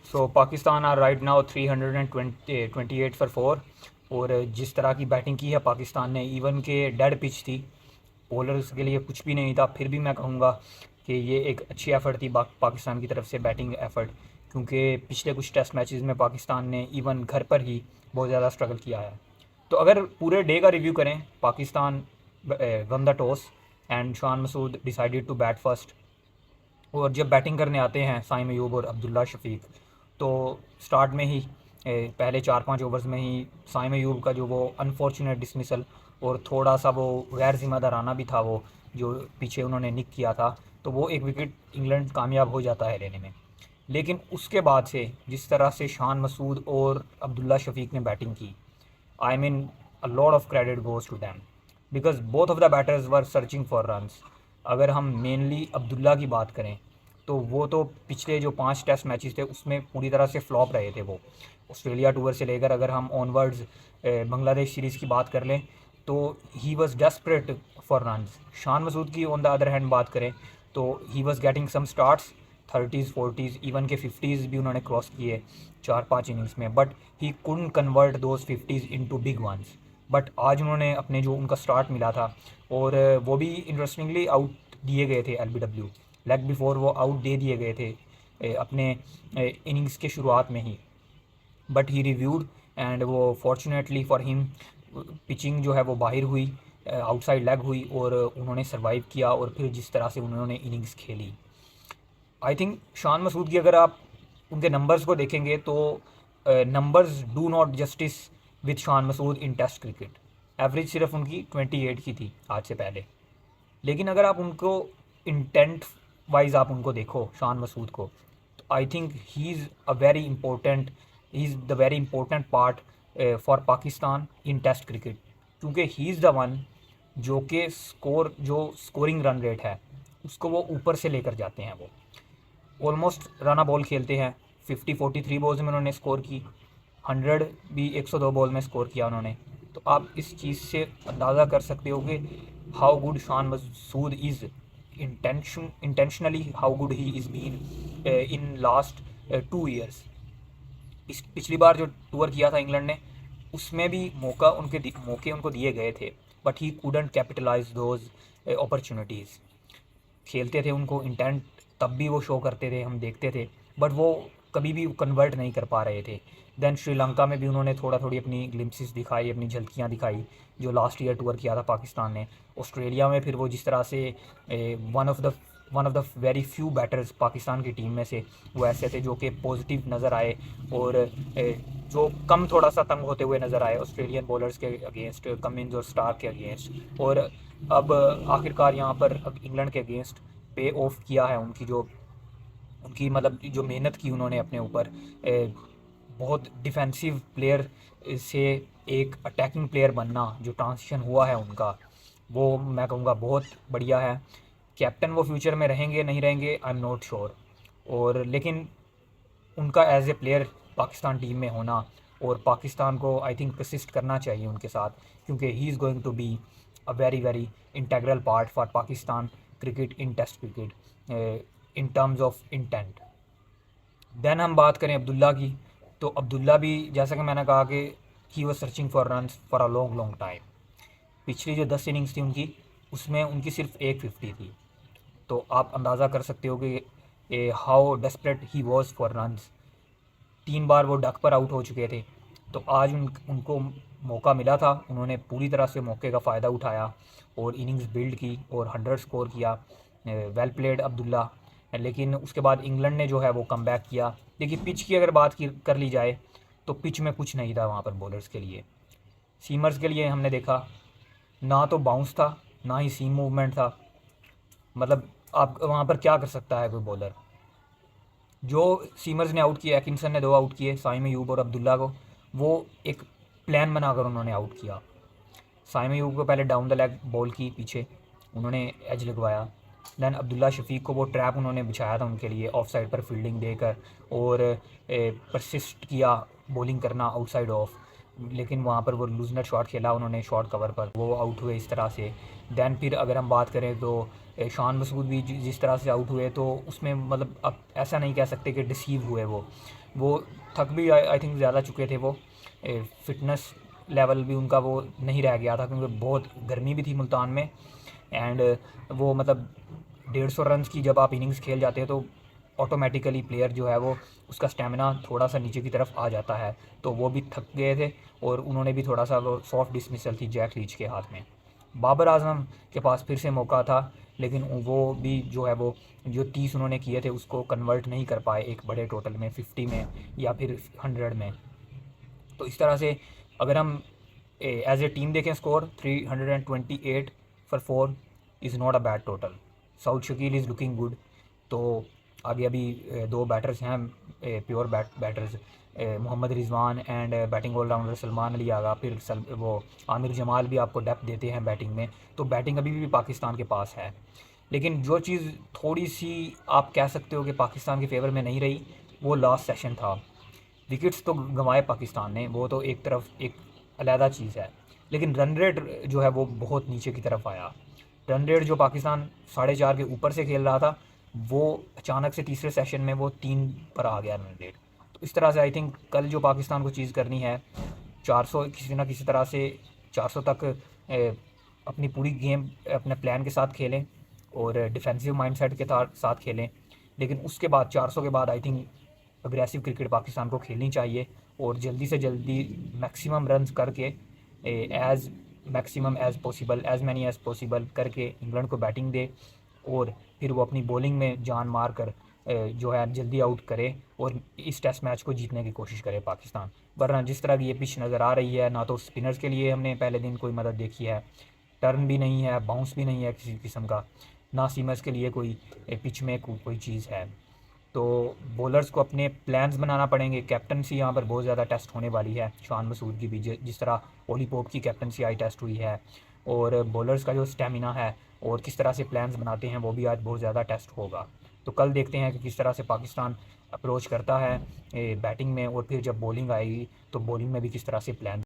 So Pakistan are right now 328 for 4। और जिस तरह की बैटिंग की है पाकिस्तान ने, इवन के डेड पिच थी, बॉलर्स के लिए कुछ भी नहीं था, फिर भी मैं कहूँगा कि ये एक अच्छी एफ़र्ट थी पाकिस्तान की तरफ से, बैटिंग एफ़र्ट। क्योंकि पिछले कुछ टेस्ट मैचेस में पाकिस्तान ने इवन घर पर ही बहुत ज़्यादा स्ट्रगल किया है। तो अगर पूरे डे का रिव्यू करें, Pakistan won the toss and Shan Masood decided to bat first. और जब बैटिंग करने आते हैं साइम अयूब और अब्दुल्ला शफीक, तो स्टार्ट में ही पहले 4-5 ओवर्स में ही साइम अयूब का जो वो अनफॉर्चुनेट डिसमिसल और थोड़ा सा वो गैर जिम्मेदाराना भी था, वो जो पीछे उन्होंने निक किया था, तो वो एक विकेट इंग्लैंड कामयाब हो जाता है लेने में। लेकिन उसके बाद से जिस तरह से शान मसूद और अब्दुल्ला शफीक ने बैटिंग की, I mean a lot of credit goes to them, because both of the batters were searching for runs. अगर हम मेनली अब्दुल्ला की बात करें, तो वो तो पिछले जो 5 टेस्ट मैचेस थे उसमें पूरी तरह से फ्लॉप रहे थे वो, ऑस्ट्रेलिया टूर से लेकर अगर हम ऑनवर्ड्स बांग्लादेश सीरीज़ की बात कर लें, तो he was desperate for runs. Shan Masood की ऑन द अदर हैंड बात करें, तो he was getting some starts, 30s 40s even के 50s भी उन्होंने क्रॉस किए 4-5 इनिंग्स में, but he couldn't convert those 50s into big ones. But आज उन्होंने अपने जो उनका स्टार्ट मिला था, और वो भी इंटरेस्टिंगली आउट दिए गए थे LBW, लेग बिफोर वो आउट दे दिए गए थे अपने इनिंग्स के शुरुआत में ही। बट ही रिव्यूड एंड वो फॉर्चुनेटली फॉर हिम पिचिंग जो है वो बाहर हुई, आउटसाइड लेग हुई, और उन्होंने सर्वाइव किया, और फिर जिस तरह से उन्होंने इनिंग्स खेली, आई थिंक शान मसूद की अगर आप उनके नंबर्स को देखेंगे, तो numbers do not justice with Shan Masood in test cricket. Average सिर्फ उनकी 28 की थी आज से पहले। लेकिन अगर आप उनको इंटेंट वाइज आप उनको देखो शान मसूद को, तो I think he is a very important, he is the very important part for Pakistan in test cricket. क्योंकि ही इज़ द वन जो कि जो स्कोरिंग रन रेट है उसको वो ऊपर से लेकर जाते हैं। वो ऑलमोस्ट रना बॉल खेलते हैं, 43 बॉल्स में उन्होंने स्कोर की, 100 भी 102 बॉल में स्कोर किया उन्होंने। तो आप इस चीज़ से अंदाज़ा कर सकते हो कि how good Shan Masood is intentionally, how good he is been in last 2 years. इस पिछली बार जो टूर किया था इंग्लैंड ने, उसमें भी मौके उनको दिए गए थे, but he couldn't capitalize those opportunities. खेलते थे उनको इंटेंट, तब भी वो शो करते थे, हम देखते थे, बट वो कभी भी कन्वर्ट नहीं कर पा रहे थे। देन श्रीलंका में भी उन्होंने थोड़ी अपनी ग्लिम्पसेस दिखाई, अपनी झलकियाँ दिखाई, जो लास्ट ईयर टूर किया था पाकिस्तान ने। ऑस्ट्रेलिया में फिर वो जिस तरह से one of the very few batters Pakistan की टीम में से वो ऐसे थे जो कि पॉजिटिव नज़र आए, और जो कम थोड़ा सा तंग होते हुए नज़र आए ऑस्ट्रेलियन बॉलर्स के अगेंस्ट, कमिंस और स्टार्क के अगेंस्ट। और अब आखिरकार यहाँ पर अब इंग्लैंड के अगेंस्ट पे ऑफ किया है उनकी मतलब जो मेहनत की उन्होंने अपने ऊपर, बहुत डिफेंसिव प्लेयर से एक अटैकिंग प्लेयर बनना, जो ट्रांजिशन हुआ है उनका, वो मैं कहूँगा बहुत बढ़िया है। कैप्टन वो फ्यूचर में रहेंगे नहीं रहेंगे, आई एम नॉट श्योर। और लेकिन उनका as a player Pakistan team में होना, और पाकिस्तान को आई थिंक परसिस्ट करना चाहिए उनके साथ, क्योंकि he is going to be a very very integral part for Pakistan cricket in test cricket in terms of intent. Then हम बात करें अब्दुल्ला की, तो अब्दुल्ला भी जैसा कि मैंने कहा कि he was searching for run for a long long time. पिछली जो 10 इनिंग्स थी उनकी, उसमें उनकी सिर्फ एक 50 थी। तो आप अंदाज़ा कर सकते हो कि how desperate he was for runs. 3 बार वो डक पर आउट हो चुके थे। तो आज उनको मौका मिला था, उन्होंने पूरी तरह से मौके का फ़ायदा उठाया और इनिंग्स बिल्ड की और 100 स्कोर किया। Well played Abdullah. लेकिन उसके बाद इंग्लैंड ने जो है वो कम बैक किया। देखिए पिच की अगर बात की कर ली जाए, तो पिच में कुछ नहीं था वहाँ पर बॉलर्स के लिए। सीमर्स के लिए हमने देखा, ना तो बाउंस था, ना ही सीम मूवमेंट था। मतलब आप वहाँ पर क्या कर सकता है कोई बॉलर। जो सीमर्स ने आउट किया, एकिंसन ने 2 आउट किए, साइम अयूब और अब्दुल्ला को, वो एक प्लान बनाकर उन्होंने आउट किया। साइम अयूब को पहले डाउन द लेग बॉल की पीछे उन्होंने एज लगवाया। दैन अब्दुल्ला शफीक को वो ट्रैप उन्होंने बिछाया था उनके लिए ऑफ साइड पर फील्डिंग देकर, और परसिस्ट किया बॉलिंग करना आउटसाइड ऑफ। लेकिन वहाँ पर वो लूजनर शॉट खेला उन्होंने शॉर्ट कवर पर, वो आउट हुए इस तरह से। दैन फिर अगर हम बात करें, तो शान मसूद भी जिस तरह से आउट हुए, तो उसमें मतलब अब ऐसा नहीं कह सकते कि डिसीव हुए वो थक भी आई थिंक ज़्यादा चुके थे। वो फिटनेस लेवल भी उनका वो नहीं रह गया था, क्योंकि बहुत गर्मी भी थी मुल्तान में। एंड वो मतलब 150 रन्स की जब आप इनिंग्स खेल जाते हैं तो ऑटोमेटिकली प्लेयर जो है वो उसका स्टेमिना थोड़ा सा नीचे की तरफ आ जाता है, तो वो भी थक गए थे। और उन्होंने भी थोड़ा सा वो सॉफ्ट डिसमिसल थी जैक लीच के हाथ में। बाबर आजम के पास फिर से मौका था, लेकिन वो भी जो है वो जो 30 उन्होंने किए थे उसको कन्वर्ट नहीं कर पाए एक बड़े टोटल में, 50 में या फिर 100 में। तो इस तरह से अगर हम एज ए टीम देखें score 328 for 4 is not a bad total. Saud Shakeel is looking good. तो आगे अभी दो बैटर्स हैं pure batters, Mohammad Rizwan and batting allrounder Salman Ali Agha, फिर वो आमिर जमाल भी आपको डेप्थ देते हैं बैटिंग में। तो बैटिंग अभी भी पाकिस्तान के पास है, लेकिन जो चीज़ थोड़ी सी आप कह सकते हो कि पाकिस्तान के फेवर में नहीं रही, वो लास्ट सेशन था। विकेट्स तो गंवाए पाकिस्तान ने, वो तो एक तरफ एक अलहदा चीज़ है, लेकिन रन रेट जो है वो बहुत नीचे की तरफ आया। रन रेट जो पाकिस्तान 4.5 के ऊपर से खेल रहा था, वो अचानक से तीसरे सेशन में वो 3 पर आ गया रन रेट। तो इस तरह से आई थिंक कल जो पाकिस्तान को चीज़ करनी है, 400 किसी ना किसी तरह से 400 तक अपनी पूरी गेम अपने प्लान के साथ खेलें और डिफेंसिव माइंडसेट के साथ खेलें। लेकिन उसके बाद 400 के बाद I think aggressive cricket Pakistan को खेलनी चाहिए, और जल्दी से जल्दी मैक्सिमम रन्स करके as maximum as possible, as many as possible करके इंग्लैंड को बैटिंग दे, और फिर वो अपनी बॉलिंग में जान मार कर जो है जल्दी आउट करे और इस टेस्ट मैच को जीतने की कोशिश करे पाकिस्तान। वरना जिस तरह की ये पिच नज़र आ रही है, ना तो स्पिनर्स के लिए हमने पहले दिन कोई मदद देखी है, टर्न भी नहीं है, बाउंस भी नहीं है किसी किस्म का, ना सीमर्स के लिए कोई पिच में कोई चीज़ है। तो बॉलर्स को अपने प्लान्स बनाना पड़ेंगे। कैप्टनसी यहाँ पर बहुत ज़्यादा टेस्ट होने वाली है, शान मसूद की भी जिस तरह ओली पोप की कैप्टनसी आई टेस्ट हुई है, और बॉलर्स का जो स्टेमिना है और किस तरह से प्लान्स बनाते हैं वो भी आज बहुत ज़्यादा टेस्ट होगा। तो कल देखते हैं कि किस तरह से पाकिस्तान अप्रोच करता है बैटिंग में, और फिर जब बॉलिंग आएगी तो बॉलिंग में भी किस तरह से प्लान